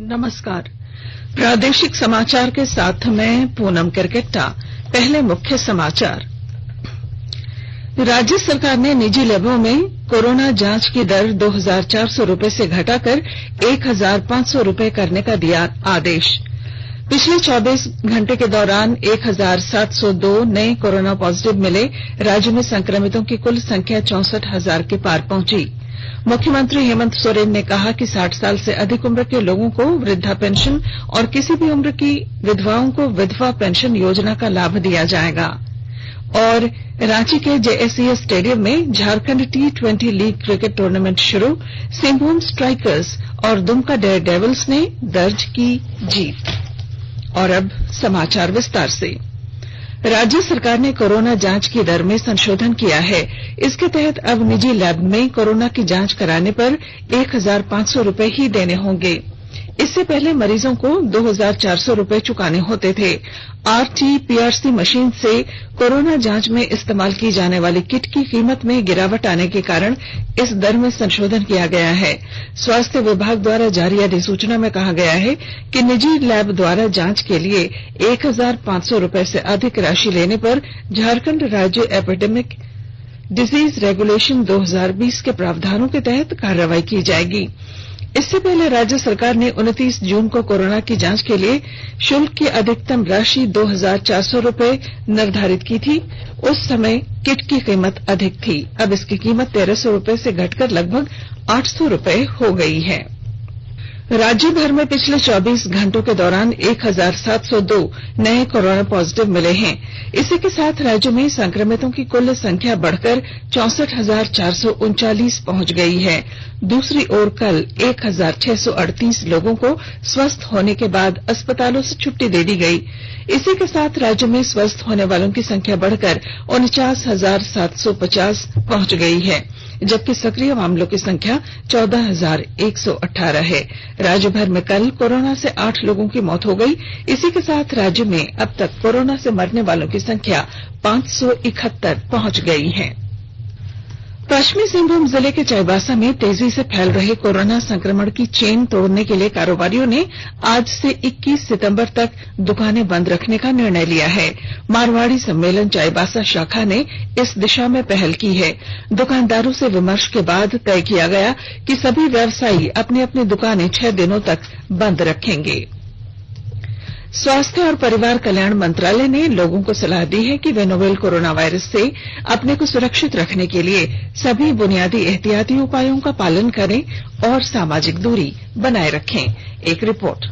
नमस्कार। प्रादेशिक समाचार के साथ मैं पूनम किरकेट्टा। पहले मुख्य समाचार। राज्य सरकार ने निजी लैबों में कोरोना जांच की दर 2,400 रूपये से घटाकर 1,500 रूपये करने का दिया आदेश। पिछले 24 घंटे के दौरान 1,702 नए कोरोना पॉजिटिव मिले। राज्य में संक्रमितों की कुल संख्या 64,000 के पार पहुंची। मुख्यमंत्री हेमंत सोरेन ने कहा कि 60 साल से अधिक उम्र के लोगों को वृद्धा पेंशन और किसी भी उम्र की विधवाओं को विधवा पेंशन योजना का लाभ दिया जाएगा। और रांची के जेएससीएस स्टेडियम में Jharkhand T20 league cricket tournament शुरू। सिंहभूम स्ट्राइकर्स और दुमका डेयर डेविल्स ने दर्ज की जीत। और अब समाचार विस्तार से। राज्य सरकार ने कोरोना जांच की दर में संशोधन किया है। इसके तहत अब निजी लैब में कोरोना की जांच कराने पर 1,500 रूपये ही देने होंगे। इससे पहले मरीजों को 2,400 रूपये चुकाने होते थे। RT-PCR मशीन से कोरोना जांच में इस्तेमाल की जाने वाली किट की कीमत में गिरावट आने के कारण इस दर में संशोधन किया गया है। स्वास्थ्य विभाग द्वारा जारी अधिसूचना में कहा गया है कि निजी लैब द्वारा जांच के लिए 1,500 रूपये से अधिक राशि लेने पर झारखंड राज्य एपिडेमिक डिजीज रेगुलेशन 2020 के प्रावधानों के तहत कार्रवाई की जाएगी। इससे पहले राज्य सरकार ने 29 जून को कोरोना की जांच के लिए शुल्क की अधिकतम राशि 2,400 रूपये निर्धारित की थी। उस समय किट की कीमत अधिक थी। अब इसकी कीमत 1,300 रूपये से घटकर लगभग 800 रूपये हो गई है। राज्य भर में पिछले 24 घंटों के दौरान 1,702 नए कोरोना पॉजिटिव मिले हैं। इसी के साथ राज्य में संक्रमितों की कुल संख्या बढ़कर 64,439 पहुंच गई है। दूसरी ओर कल 1,638 लोगों को स्वस्थ होने के बाद अस्पतालों से छुट्टी दे दी गई। इसी के साथ राज्य में स्वस्थ होने वालों की संख्या बढ़कर 49,750 पहुंच गई है, जबकि सक्रिय मामलों की संख्या 14,118 है। राज्य भर में कल कोरोना से 8 लोगों की मौत हो गई। इसी के साथ राज्य में अब तक कोरोना से मरने वालों की संख्या 571 पहुंच गई है। पश्चिमी सिंहभूम जिले के चाईबासा में तेजी से फैल रहे कोरोना संक्रमण की चेन तोड़ने के लिए कारोबारियों ने आज से 21 सितंबर तक दुकानें बंद रखने का निर्णय लिया है। मारवाड़ी सम्मेलन चाईबासा शाखा ने इस दिशा में पहल की है। दुकानदारों से विमर्श के बाद तय किया गया कि सभी व्यवसायी अपनी अपनी दुकानें 6 दिनों तक बंद रखेंगे। स्वास्थ्य और परिवार कल्याण मंत्रालय ने लोगों को सलाह दी है कि वे नोवेल कोरोना वायरस से अपने को सुरक्षित रखने के लिए सभी बुनियादी एहतियाती उपायों का पालन करें और सामाजिक दूरी बनाए रखें। एक रिपोर्ट।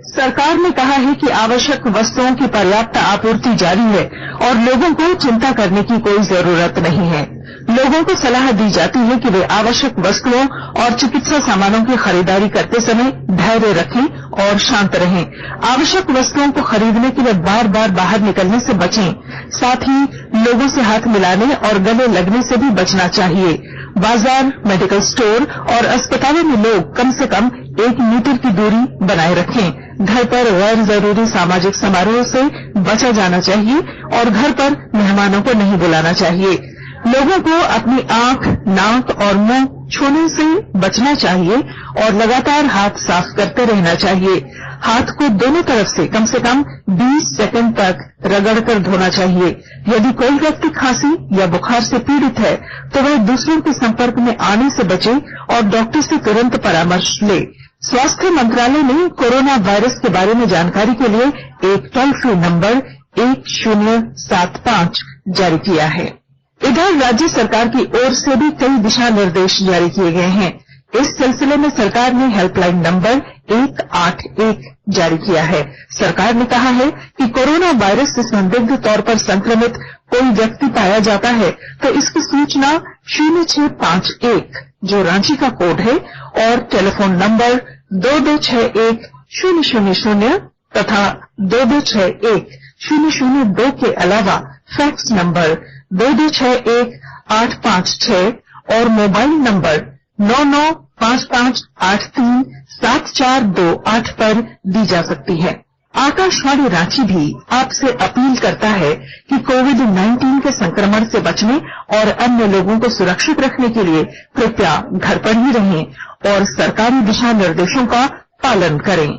सरकार ने कहा है कि आवश्यक वस्तुओं की पर्याप्त आपूर्ति जारी है और लोगों को चिंता करने की कोई जरूरत नहीं है। लोगों को सलाह दी जाती है कि वे आवश्यक वस्तुओं और चिकित्सा सामानों की खरीदारी करते समय धैर्य रखें और शांत रहें। आवश्यक वस्तुओं को खरीदने के लिए बार बार बाहर निकलने से बचें। साथ ही लोगों से हाथ मिलाने और गले लगने से भी बचना चाहिए। बाजार, मेडिकल स्टोर और अस्पतालों में लोग कम से कम 1 मीटर की दूरी बनाए रखें। घर पर गैर जरूरी सामाजिक समारोह से बचा जाना चाहिए और घर पर मेहमानों को नहीं बुलाना चाहिए। लोगों को अपनी आंख, नाक और मुंह छूने से बचना चाहिए और लगातार हाथ साफ करते रहना चाहिए। हाथ को दोनों तरफ से कम 20 सेकंड तक रगड़कर धोना चाहिए। यदि कोई व्यक्ति खांसी या बुखार से पीड़ित है तो वह दूसरों के संपर्क में आने से बचे और डॉक्टर से तुरंत परामर्श ले। स्वास्थ्य मंत्रालय ने कोरोना वायरस के बारे में जानकारी के लिए एक टोल फ्री नंबर 1075 जारी किया है। इधर राज्य सरकार की ओर से भी कई दिशा निर्देश जारी किए गए हैं। इस सिलसिले में सरकार ने हेल्पलाइन नंबर 181 जारी किया है। सरकार ने कहा है कि कोरोना वायरस से संदिग्ध तौर पर संक्रमित कोई व्यक्ति पाया जाता है तो इसकी सूचना 0651 जो रांची का कोड है और टेलीफोन नंबर 2261-000 तथा 2261-002 के अलावा फैक्स नंबर 2261-856 और मोबाइल नंबर 9955837428 पर दी जा सकती है। आकाशवाणी रांची भी आपसे अपील करता है कि कोविड-19 के संक्रमण से बचने और अन्य लोगों को सुरक्षित रखने के लिए कृपया घर पर ही रहें और सरकारी दिशा निर्देशों का पालन करें।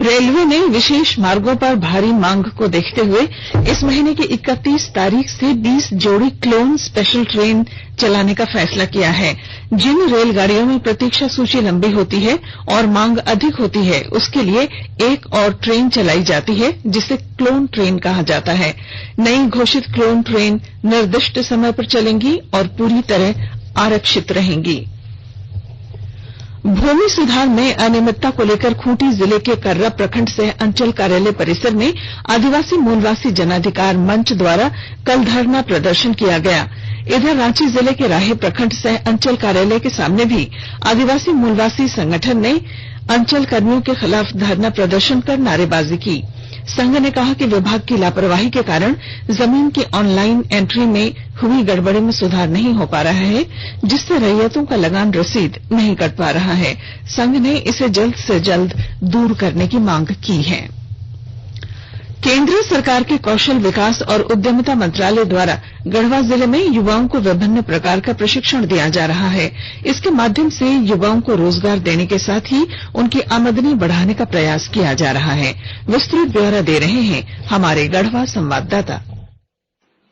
रेलवे ने विशेष मार्गों पर भारी मांग को देखते हुए इस महीने की 31 तारीख से 20 जोड़ी क्लोन स्पेशल ट्रेन चलाने का फैसला किया है। जिन रेलगाड़ियों में प्रतीक्षा सूची लंबी होती है और मांग अधिक होती है, उसके लिए एक और ट्रेन चलाई जाती है, जिसे क्लोन ट्रेन कहा जाता है। नई घोषित क्लोन ट्रेन निर्दिष्ट समय पर चलेंगी और पूरी तरह आरक्षित रहेंगी। भूमि सुधार में अनियमितता को लेकर खूंटी जिले के कर्रा प्रखंड सह अंचल कार्यालय परिसर में आदिवासी मूलवासी जनाधिकार मंच द्वारा कल धरना प्रदर्शन किया गया। इधर रांची जिले के राहे प्रखंड सह अंचल कार्यालय के सामने भी आदिवासी मूलवासी संगठन ने अंचल कर्मियों के खिलाफ धरना प्रदर्शन कर नारेबाजी की। संघ ने कहा कि विभाग की लापरवाही के कारण जमीन की ऑनलाइन एंट्री में हुई गड़बड़ी में सुधार नहीं हो पा रहा है, जिससे रैयतों का लगान रसीद नहीं कट पा रहा है। संघ ने इसे जल्द से जल्द दूर करने की मांग की है। केंद्र सरकार के कौशल विकास और उद्यमिता मंत्रालय द्वारा गढ़वा जिले में युवाओं को विभिन्न प्रकार का प्रशिक्षण दिया जा रहा है। इसके माध्यम से युवाओं को रोजगार देने के साथ ही उनकी आमदनी बढ़ाने का प्रयास किया जा रहा है। विस्तृत ब्यौरा दे रहे हैं हमारे गढ़वा संवाददाता।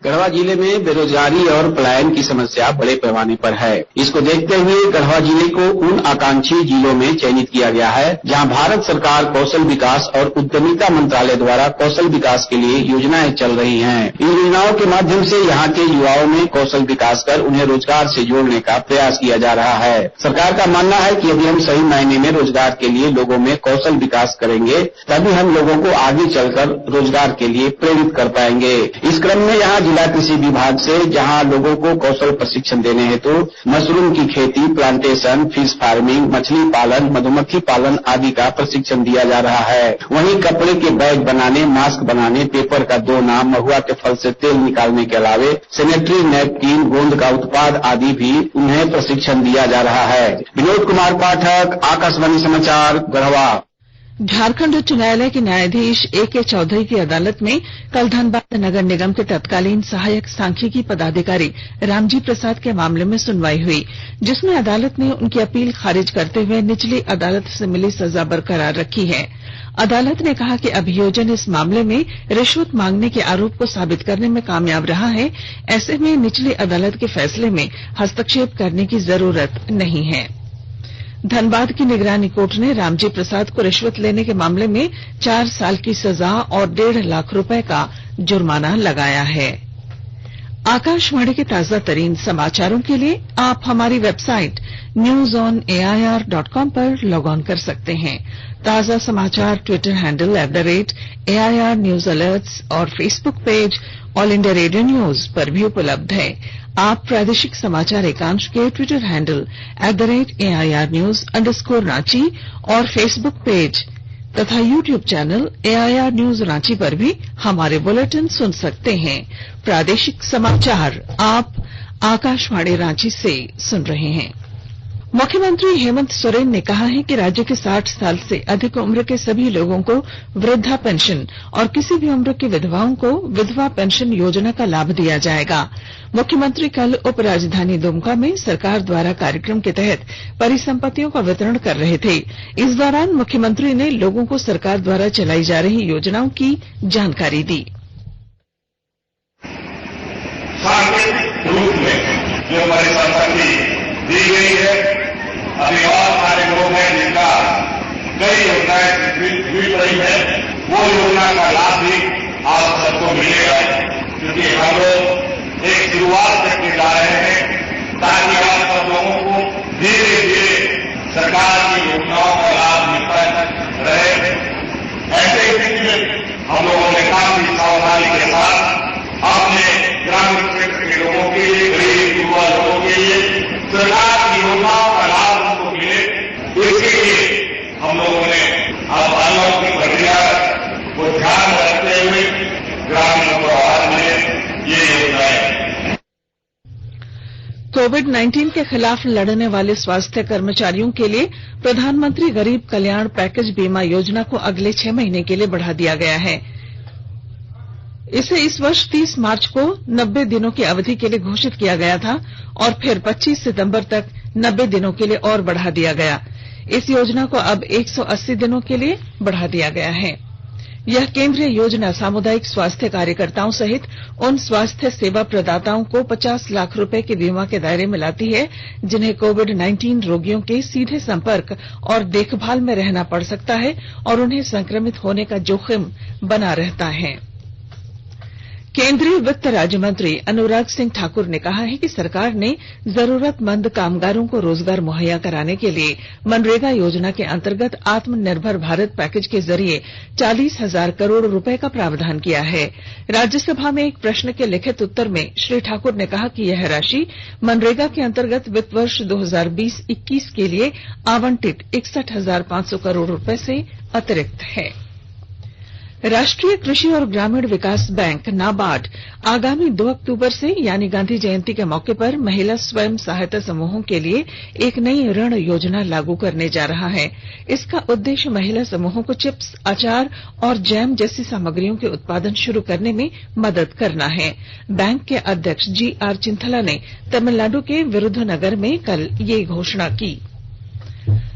गढ़वा जिले में बेरोजगारी और पलायन की समस्या बड़े पैमाने पर है। इसको देखते हुए गढ़वा जिले को उन आकांक्षी जिलों में चयनित किया गया है जहां भारत सरकार कौशल विकास और उद्यमिता मंत्रालय द्वारा कौशल विकास के लिए योजनाएं चल रही हैं। इन योजनाओं के माध्यम से यहां के युवाओं में कौशल विकास कर उन्हें रोजगार से जोड़ने का प्रयास किया जा रहा है। सरकार का मानना है कि यदि हम सही मायने में रोजगार के लिए लोगों में कौशल विकास करेंगे, तभी हम लोगों को आगे चलकर रोजगार के लिए प्रेरित कर पाएंगे। इस क्रम में यहाँ जिला कृषि विभाग से जहां लोगों को कौशल प्रशिक्षण देने हेतु मशरूम की खेती, प्लांटेशन, फिश फार्मिंग, मछली पालन, मधुमक्खी पालन आदि का प्रशिक्षण दिया जा रहा है। वहीं कपड़े के बैग बनाने, मास्क बनाने, पेपर का दोना, महुआ के फल से तेल निकालने के अलावे सैनिटरी नैपकिन, गोंद का उत्पाद आदि भी उन्हें प्रशिक्षण दिया जा रहा है। विनोद कुमार पाठक, आकाशवाणी समाचार, गढ़वा। झारखंड उच्च न्यायालय के न्यायाधीश ए.के. चौधरी की अदालत में कल धनबाद नगर निगम के तत्कालीन सहायक सांख्यिकी पदाधिकारी रामजी प्रसाद के मामले में सुनवाई हुई, जिसमें अदालत ने उनकी अपील खारिज करते हुए निचली अदालत से मिली सजा बरकरार रखी है। अदालत ने कहा कि अभियोजन इस मामले में रिश्वत मांगने के आरोप को साबित करने में कामयाब रहा है। ऐसे में निचली अदालत के फैसले में हस्तक्षेप करने की जरूरत नहीं है। धनबाद की निगरानी कोर्ट ने रामजी प्रसाद को रिश्वत लेने के मामले में 4 साल की सजा और 1.5 लाख रुपए का जुर्माना लगाया है। आकाशवाणी के ताजा तरीन समाचारों के लिए आप हमारी वेबसाइट newsonair.com पर लॉग ऑन कर सकते हैं। ताजा समाचार Twitter handle @AIR news alerts और Facebook page all India radio news पर भी उपलब्ध है। आप प्रादेशिक समाचार एकांश के Twitter handle @AIR news _ Ranchi और फेसबुक पेज तथा YouTube channel AIR news Ranchi पर भी हमारे बुलेटिन सुन सकते हैं। प्रादेशिक समाचार आप आकाशवाणी रांची से सुन रहे हैं। मुख्यमंत्री हेमंत सोरेन ने कहा है कि राज्य के 60 साल से अधिक उम्र के सभी लोगों को वृद्धा पेंशन और किसी भी उम्र की विधवाओं को विधवा पेंशन योजना का लाभ दिया जाएगा। मुख्यमंत्री कल उप राजधानी दुमका में सरकार द्वारा कार्यक्रम के तहत परिसंपत्तियों का वितरण कर रहे थे। इस दौरान मुख्यमंत्री ने लोगों को सरकार द्वारा चलाई जा रही योजनाओं की जानकारी दी। जो परिसंपत्ति दी गई है, अभी और सारे लोग हैं जिनका कई योजनाएं मिल रही है, वो योजना का लाभ भी आप सबको मिलेगा, क्योंकि हम लोग एक शुरुआत करके जा रहे हैं ताकि आप सब लोगों को धीरे धीरे सरकार की योजनाओं का लाभ मिलता रहे। ऐसे स्थिति में हम लोगों ने काफी सावधानी के साथ अपने ग्रामीण क्षेत्र के लोगों के लिए, गरीब युवा लोगों के लिए सरकार की योजनाओं का लाभ उनको मिले, इसके लिए हम लोगों ने अब अनलॉक की प्रक्रिया को ध्यान में रखते हुए ग्रामीणों को आवाज मिले ये योजनाएं। कोविड-19 के खिलाफ लड़ने वाले स्वास्थ्य कर्मचारियों के लिए प्रधानमंत्री गरीब कल्याण पैकेज बीमा योजना को अगले 6 महीने के लिए बढ़ा दिया गया है। इसे इस वर्ष 30 मार्च को 90 दिनों की अवधि के लिए घोषित किया गया था और फिर 25 सितंबर तक 90 दिनों के लिए और बढ़ा दिया गया। इस योजना को अब 180 दिनों के लिए बढ़ा दिया गया है। यह केंद्रीय योजना सामुदायिक स्वास्थ्य कार्यकर्ताओं सहित उन स्वास्थ्य सेवा प्रदाताओं को 50 लाख रुपए के बीमा के दायरे में लाती है जिन्हें कोविड-19 रोगियों के सीधे संपर्क और देखभाल में रहना पड़ सकता है और उन्हें संक्रमित होने का जोखिम बना रहता है। केंद्रीय वित्त राज्य मंत्री अनुराग सिंह ठाकुर ने कहा है कि सरकार ने जरूरतमंद कामगारों को रोजगार मुहैया कराने के लिए मनरेगा योजना के अंतर्गत आत्मनिर्भर भारत पैकेज के जरिए 40,000 करोड़ रुपए का प्रावधान किया है। राज्यसभा में एक प्रश्न के लिखित उत्तर में श्री ठाकुर ने कहा कि यह राशि मनरेगा के अंतर्गत वित्त वर्ष 2020-21 के लिए आवंटित 61,500 करोड़ रुपए से अतिरिक्त है। राष्ट्रीय कृषि और ग्रामीण विकास बैंक नाबार्ड आगामी 2 अक्टूबर से यानी गांधी जयंती के मौके पर महिला स्वयं सहायता समूहों के लिए एक नई ऋण योजना लागू करने जा रहा है। इसका उद्देश्य महिला समूहों को चिप्स, अचार और जैम जैसी सामग्रियों के उत्पादन शुरू करने में मदद करना है। बैंक के अध्यक्ष GR चिंथला ने तमिलनाडु के विरुधुनगर में कल ये घोषणा की।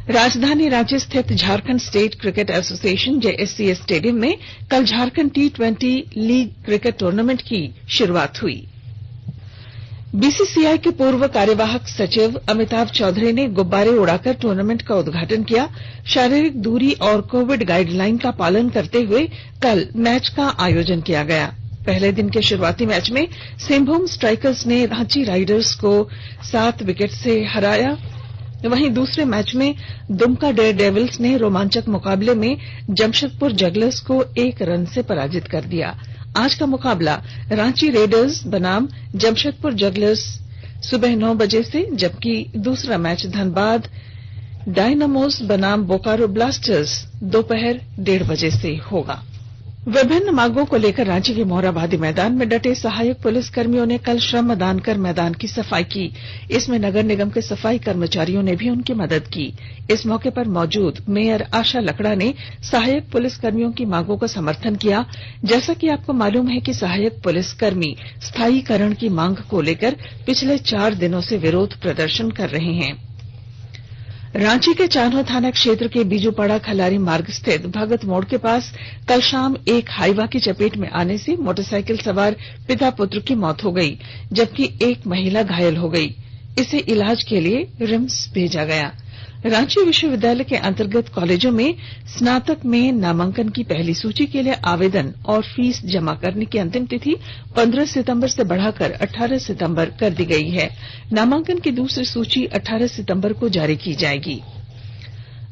राजधानी रांची स्थित Jharkhand state cricket association JSCA stadium में कल Jharkhand T20 league cricket tournament की शुरुआत हुई। BCCI के पूर्व कार्यवाहक सचिव अमिताभ चौधरी ने गुब्बारे उड़ाकर टूर्नामेंट का उद्घाटन किया। शारीरिक दूरी और कोविड गाइडलाइन का पालन करते हुए कल मैच का आयोजन किया गया। पहले दिन के शुरुआती मैच में सिंहभूम स्ट्राइकर्स ने रांची राइडर्स को 7 विकेट से हराया। वहीं दूसरे मैच में दुमका डेयर डेविल्स ने रोमांचक मुकाबले में जमशेदपुर जगलर्स को 1 रन से पराजित कर दिया। आज का मुकाबला रांची रेडर्स बनाम जमशेदपुर जगलर्स सुबह 9 बजे से, जबकि दूसरा मैच धनबाद डायनामोस बनाम बोकारो ब्लास्टर्स दोपहर 1:30 बजे से होगा। विभिन्न मांगों को लेकर रांची के मोरहाबादी मैदान में डटे सहायक पुलिस कर्मियों ने कल श्रमदान कर मैदान की सफाई की। इसमें नगर निगम के सफाई कर्मचारियों ने भी उनकी मदद की। इस मौके पर मौजूद मेयर आशा लकड़ा ने सहायक पुलिस कर्मियों की मांगों का समर्थन किया। जैसा कि आपको मालूम है कि सहायक पुलिस कर्मी स्थायीकरण की मांग को लेकर पिछले 4 दिनों से विरोध प्रदर्शन कर रहे हैं। रांची के चान्हो थाना क्षेत्र के बीजूपाड़ा खलारी मार्ग स्थित भगत मोड़ के पास कल शाम एक हाईवा की चपेट में आने से मोटरसाइकिल सवार पिता पुत्र की मौत हो गई, जबकि एक महिला घायल हो गई। इसे इलाज के लिए रिम्स भेजा गया। रांची विश्वविद्यालय के अंतर्गत कॉलेजों में स्नातक में नामांकन की पहली सूची के लिए आवेदन और फीस जमा करने की अंतिम तिथि 15 सितंबर से बढ़ाकर 18 सितंबर कर दी गई है। नामांकन की दूसरी सूची 18 सितंबर को जारी की जाएगी।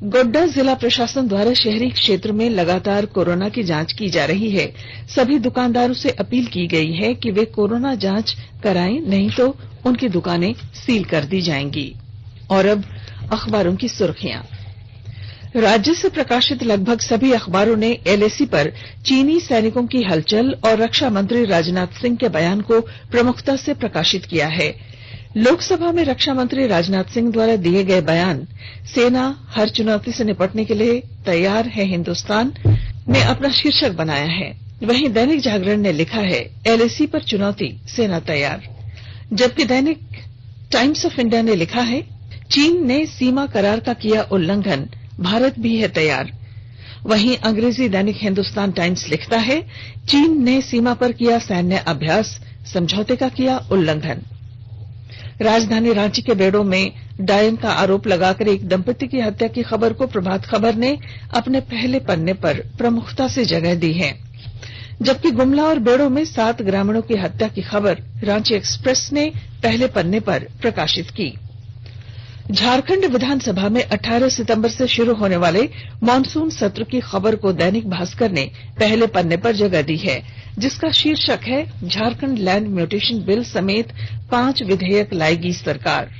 गोड्डा जिला प्रशासन द्वारा शहरी क्षेत्र में लगातार कोरोना की जांच की जा रही है। सभी दुकानदारों से अपील की गई है कि वे कोरोना जांच कराएं, नहीं तो उनकी दुकानें सील कर दी जाएंगी। और अब अखबारों की सुर्खियां। राज्य से प्रकाशित लगभग सभी अखबारों ने LAC पर चीनी सैनिकों की हलचल और रक्षा मंत्री राजनाथ सिंह के बयान को प्रमुखता से प्रकाशित किया है। लोकसभा में रक्षा मंत्री राजनाथ सिंह द्वारा दिए गए बयान सेना हर चुनौती से निपटने के लिए तैयार है हिंदुस्तान ने अपना शीर्षक बनाया है। वहीं दैनिक जागरण ने लिखा है LAC पर चुनौती, सेना तैयार। जबकि दैनिक टाइम्स ऑफ इंडिया ने लिखा है चीन ने सीमा करार का किया उल्लंघन, भारत भी है तैयार। वहीं अंग्रेजी दैनिक हिंदुस्तान टाइम्स लिखता है चीन ने सीमा पर किया सैन्य अभ्यास, समझौते का किया उल्लंघन। राजधानी रांची के बेड़ो में डायन का आरोप लगाकर एक दंपति की हत्या की खबर को प्रभात खबर ने अपने पहले पन्ने पर प्रमुखता से जगह दी है। जबकि गुमला और बेड़ो में 7 ग्रामीणों की हत्या की खबर रांची एक्सप्रेस ने पहले पन्ने पर प्रकाशित की। झारखंड विधानसभा में 18 सितंबर से शुरू होने वाले मॉनसून सत्र की खबर को दैनिक भास्कर ने पहले पन्ने पर जगह दी है, जिसका शीर्षक है झारखंड लैंड म्यूटेशन बिल समेत 5 विधेयक लाएगी सरकार।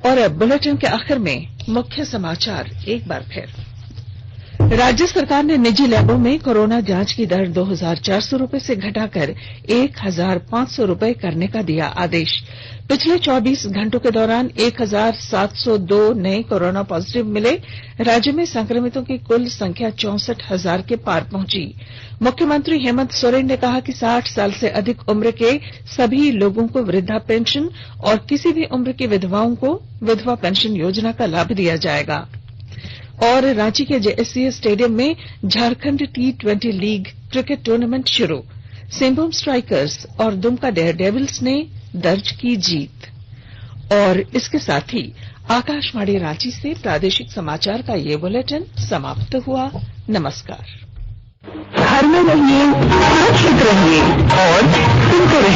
और अब बुलेटिन के आखिर में मुख्य समाचार एक बार फिर। राज्य सरकार ने निजी लैबों में कोरोना जांच की दर 2,400 रूपये से घटाकर 1,500 रूपये करने का दिया आदेश। पिछले 24 घंटों के दौरान 1,702 नए कोरोना पॉजिटिव मिले। राज्य में संक्रमितों की कुल संख्या 64,000 के पार पहुंची। मुख्यमंत्री हेमंत सोरेन ने कहा कि 60 साल से अधिक उम्र के सभी लोगों को वृद्धा पेंशन और किसी भी उम्र की विधवाओं को विधवा पेंशन योजना का लाभ दिया जाएगा। और रांची के जेएससीए स्टेडियम में Jharkhand T20 league cricket tournament शुरू। सिंहभूम स्ट्राइकर्स और दुमका डेयरडेविल्स ने दर्ज की जीत। और इसके साथ ही आकाशवाणी रांची से प्रादेशिक समाचार का ये बुलेटिन समाप्त हुआ। नमस्कार। घर में रहिए, सुरक्षित रहिए और सुनते